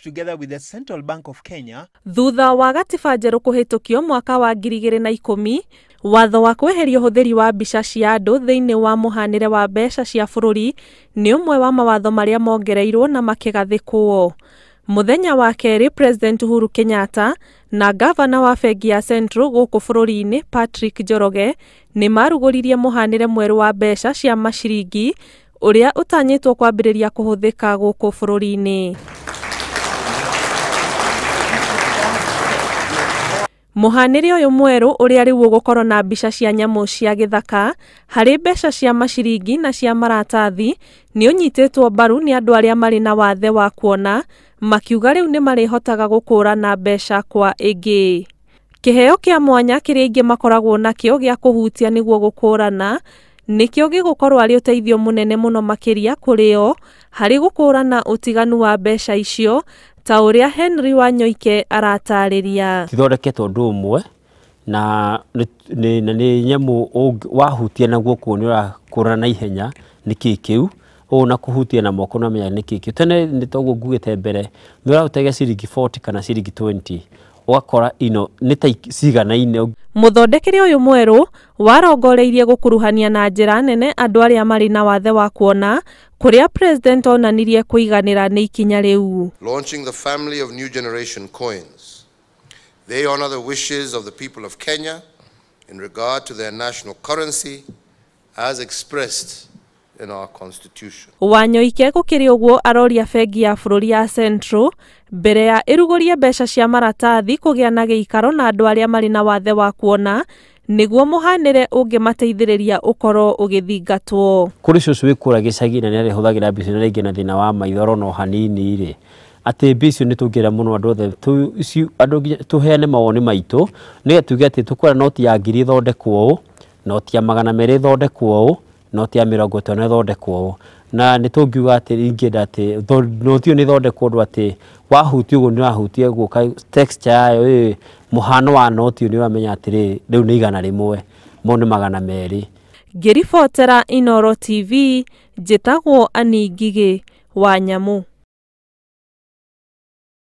together with the Central Bank of Kenya. Thutha wa gatiba njeru kuhitukio mwaka wa 2010, watho wa kweheria uhuthiri wa mbica cia andu thiini wa muhanire wa mbeca cia bururi ni umwe wa mawatho maria mongereirwo na makigathikwo. Muthenya wa keri, President Uhuru Kenyatta na Governor wa bengi ya Central guku bururi-ini Patrick Njoroge ni maruguririe muhanire mweru wa mbeca cia maciringi uria utanyitwo kwambiriria kuhuthika guku bururi-ini. Muhanire uyu mweru uria riu gukorwo na mbica cia nyamu cia githaka hari mbeca cia maciringi na cia maratathi ni unyititwo mbaru ni andu aria mari na wathe wa kuona, makiuga riu ni marihotaga gukurana mbeca kwa ingi. Kiheo kia mwanya kiria ingi makoragwo nakio gia kuhutia niguo gukurana nikio gigukorwo ari uteithio munene muno makiria kurio hari gukurana utiganu wa mbeca icio, ta uria Henry Wanyoike aratariria. Thondeketwo ndu umwe na ni nyamu wahutia naguo kuoni urakurana na ihenya niki kiu na kuhutia na moko na menya niki kiu. Tene nitoguo ngugite mbere ni urahutagia ciringi 40 kana ciringi 20 wakora ino ni ta cigana-ine. Muthondekeri uyu mweru warongoreirie gukuruhania na njira nene andu aria mari na wathe wa kuona, kuria President onanirie kuiganira ni ikinya riu. Launching the family of new generation coins. They honor the wishes of the people of Kenya in regard to their national currency as expressed in our constitution. Wanyoike gukiri uguo aroria bengi ya bururi ya Central mbere ya irugurie mbeca cia maratathi kugia na giikaro na andu aria mari na wathe wa kuona niguo muhanire ungimateithiriria ukoro ugithingatwo. Kuri cucu wikura gicagi na nere huthagira mbica na ringi na thina wa maithoro no hanini ri ati mbica ni tungira muno andu othe andu tuheane mawoni maitu ni tuge ati tukwara noti ya 1000 thondekwo noti ya 200 thondekwo noti ya 50 thondekwo na ni tungiuga ati ringi ati noti ni thondekwo ndu ati wahuti uguo ni wahutie guka texture yayo muhano wa noti ni wamenya ati riu ni igana rimwe mo ni 200. Ngiribotera Inooro TV, njitagwo Aningigi Wanyamu.